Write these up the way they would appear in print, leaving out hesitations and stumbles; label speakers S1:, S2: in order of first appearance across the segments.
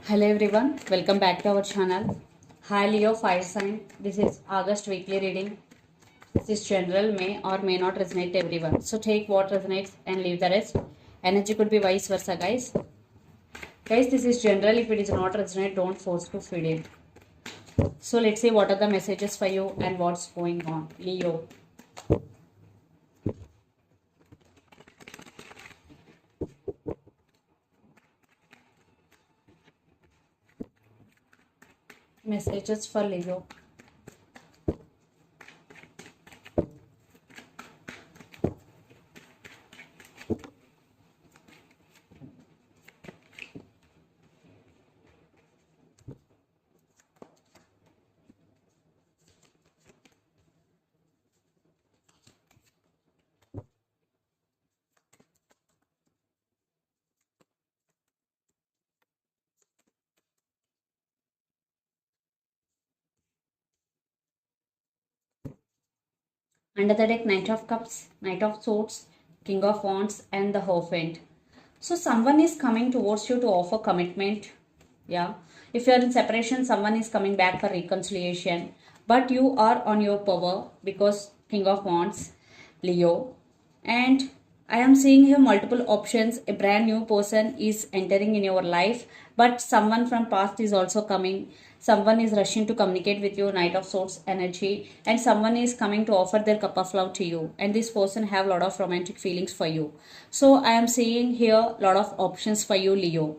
S1: Hello everyone, welcome back to our channel. Hi Leo Fire Sign. This is August weekly reading. This is general, may or may not resonate to everyone. So take what resonates and leave the rest. Energy could be vice versa, guys. Guys, this is general. If it is not resonate, don't force to feed it. So let's see what are the messages for you and what's going on. Leo. Messages for Leo. Under the deck, Knight of Cups, Knight of Swords, King of Wands, and the Hierophant. So someone is coming towards you to offer commitment. Yeah. If you are in separation, someone is coming back for reconciliation. But you are on your power because King of Wands, Leo. And I am seeing here multiple options. A brand new person is entering in your life, but someone from past is also coming. Someone is rushing to communicate with you, Knight of Swords energy, and someone is coming to offer their cup of love to you. And this person have a lot of romantic feelings for you. So I am seeing here a lot of options for you, Leo.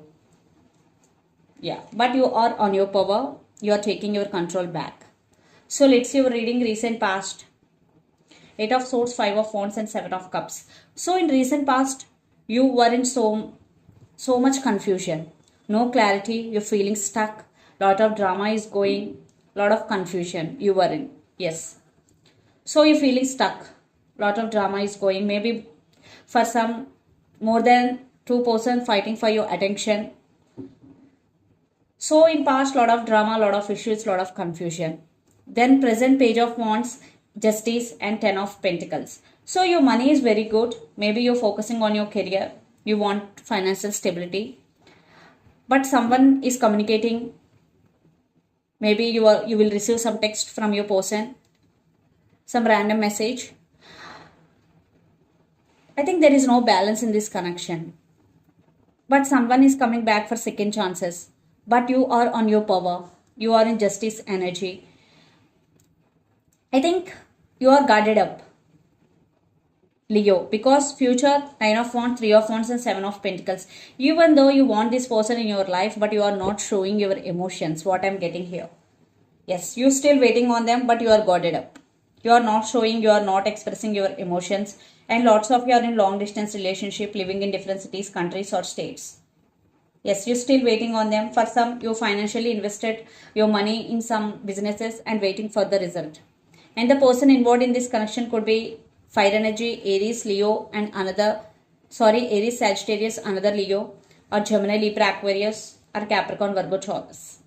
S1: Yeah, but you are on your power. You are taking your control back. So let's see your reading recent past. Eight of Swords, Five of Wands, and Seven of Cups. So in recent past, you were in so much confusion, no clarity. You're feeling stuck. Lot of drama is going. Lot of confusion you were in. Yes. So you're feeling stuck. Lot of drama is going. Maybe for some more than two-person fighting for your attention. So in past, lot of drama, lot of issues, lot of confusion. Then present Page of Wands, Justice, and Ten of Pentacles. So your money is very good. Maybe you're focusing on your career. You want financial stability. But someone is communicating. Maybe you will receive some text from your person. Some random message. I think there is no balance in this connection. But someone is coming back for second chances. But you are on your power. You are in justice energy. I think you are guarded up, Leo, because future Nine of Wands, Three of Wands, and Seven of Pentacles. Even though you want this person in your life, but you are not showing your emotions. What I'm getting here. Yes, you still waiting on them, but you are guarded up. You are not showing, you are not expressing your emotions, and lots of you are in long distance relationship, living in different cities, countries, or states. Yes, you're still waiting on them. For some, you financially invested your money in some businesses and waiting for the result. And the person involved in this connection could be fire energy, Aries, Leo, and Aries, Sagittarius, another Leo, or Gemini, Libra, Aquarius, or Capricorn, Virgo, Taurus.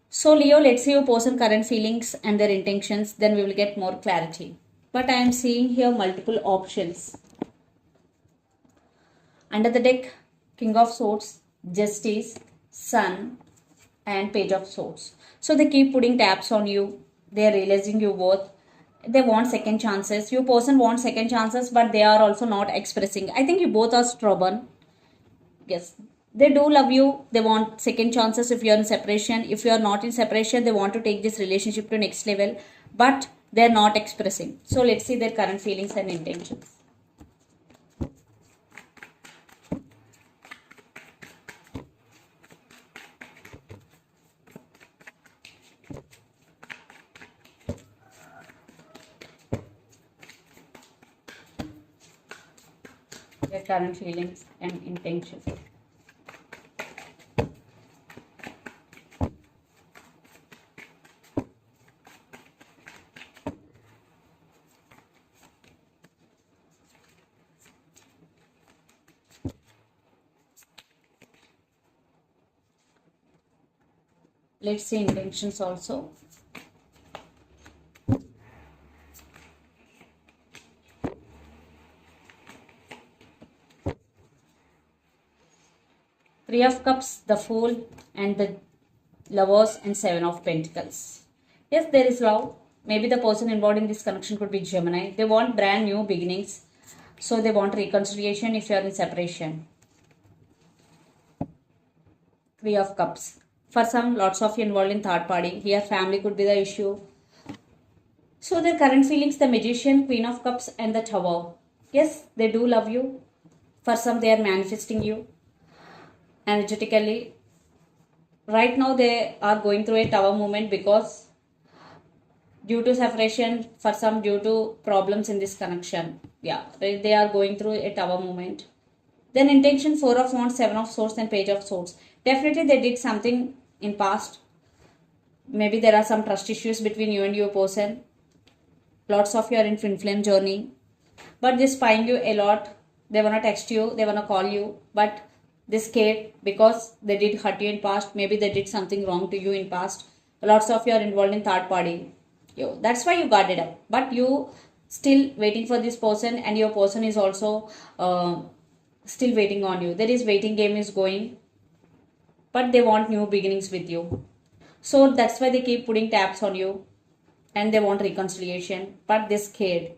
S1: So Leo, let's see your person current feelings and their intentions, then we will get more clarity. But I am seeing here multiple options. Under the deck, King of Swords, Justice, Sun, and Page of Swords. So they keep putting tabs on you. They are realizing your worth. They want second chances. Your person wants second chances, but they are also not expressing. I think you both are stubborn. Yes. They do love you. They want second chances if you are in separation. If you are not in separation, they want to take this relationship to next level, but they are not expressing. So let's see their current feelings and intentions. Their current feelings and intentions. Let's see intentions also. Three of Cups, the Fool, and the Lovers, and Seven of Pentacles. Yes, there is love. Maybe the person involved in this connection could be Gemini. They want brand new beginnings. So they want reconciliation if you are in separation. Three of Cups. For some, lots of you involved in third party. Here, family could be the issue. So their current feelings, the Magician, Queen of Cups, and the Tower. Yes, they do love you. For some, they are manifesting you energetically. Right now, they are going through a Tower moment because due to separation, for some due to problems in this connection. Yeah, they are going through a Tower moment. Then intention, Four of Wands, Seven of Swords, and Page of Swords. Definitely they did something in past. Maybe there are some trust issues between you and your person. Lots of you are in twin flame journey. But they spying you a lot. They wanna text you, they wanna call you, but they scared because they did hurt you in past. Maybe they did something wrong to you in past. Lots of you are involved in third party. That's why you guarded up. But you still waiting for this person, and your person is also still waiting on you. There is waiting game is going, but they want new beginnings with you. So that's why they keep putting tabs on you, and they want reconciliation, but they're scared.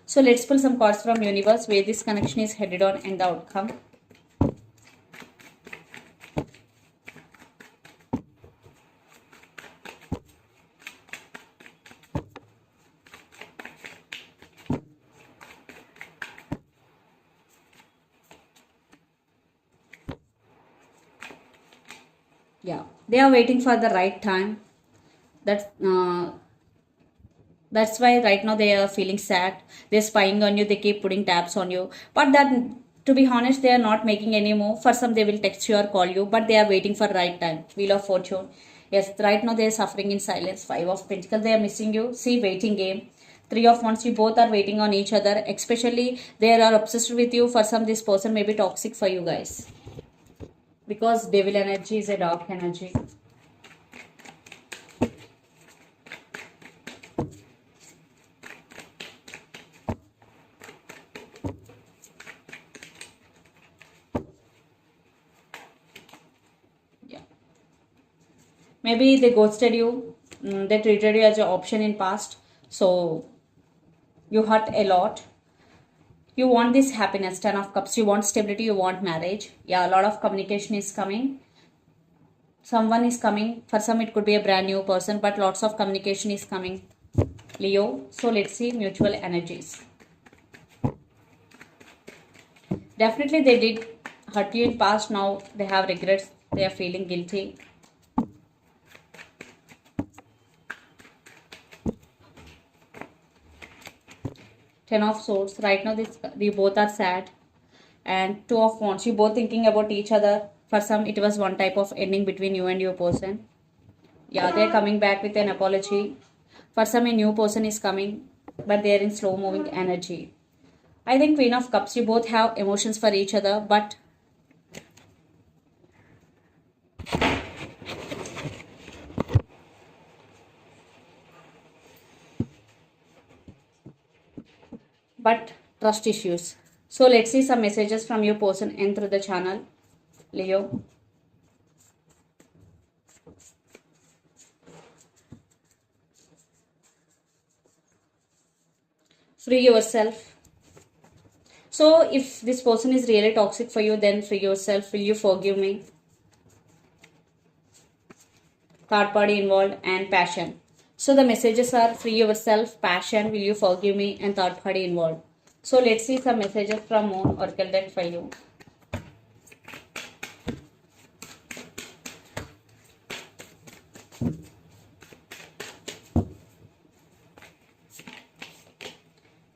S1: So let's pull some cards from universe where this connection is headed on and the outcome. Yeah, they are waiting for the right time. That's that's why right now they are feeling sad. They're spying on you. They keep putting tabs on you. But that, to be honest, they are not making any move. For some, they will text you or call you, but they are waiting for right time. Wheel of Fortune. Yes, right now they are suffering in silence. Five of Pentacles. They are missing you. See, waiting game. Three of Wands. You both are waiting on each other. Especially, they are obsessed with you. For some, this person may be toxic for you guys. Because devil energy is a dark energy. Yeah. Maybe they ghosted you. They treated you as an option in past. So you hurt a lot. You want this happiness, Ten of Cups. You want stability. You want marriage. Yeah, a lot of communication is coming. Someone is coming. For some, it could be a brand new person, but lots of communication is coming, Leo. So let's see mutual energies. Definitely, they did hurt you in past. Now they have regrets. They are feeling guilty. Ten of Swords. Right now, we both are sad. And Two of Wands. You both thinking about each other. For some, it was one type of ending between you and your person. Yeah, they're coming back with an apology. For some, a new person is coming, but they're in slow moving energy. I think Queen of Cups, you both have emotions for each other, but trust issues. So let's see some messages from your person and through the channel, Leo. Free yourself. So if this person is really toxic for you, then free yourself. Will you forgive me? Third party involved and passion. So the messages are free yourself, passion, will you forgive me, and third party involved. So let's see some messages from Moon Oracle deck for you.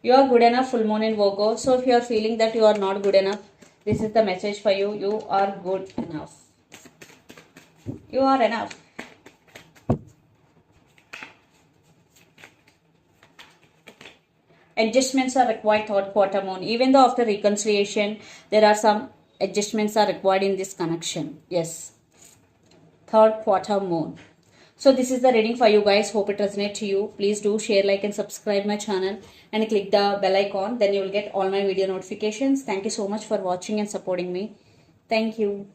S1: You are good enough, full moon in Virgo. So if you are feeling that you are not good enough, this is the message for you. You are good enough. You are enough. Adjustments are required, third quarter moon. Even though after reconciliation, there are some adjustments are required in this connection. Yes. Third quarter moon. So this is the reading for you guys. Hope it resonates to you. Please do share, like, and subscribe my channel and click the bell icon. Then you will get all my video notifications. Thank you so much for watching and supporting me. Thank you.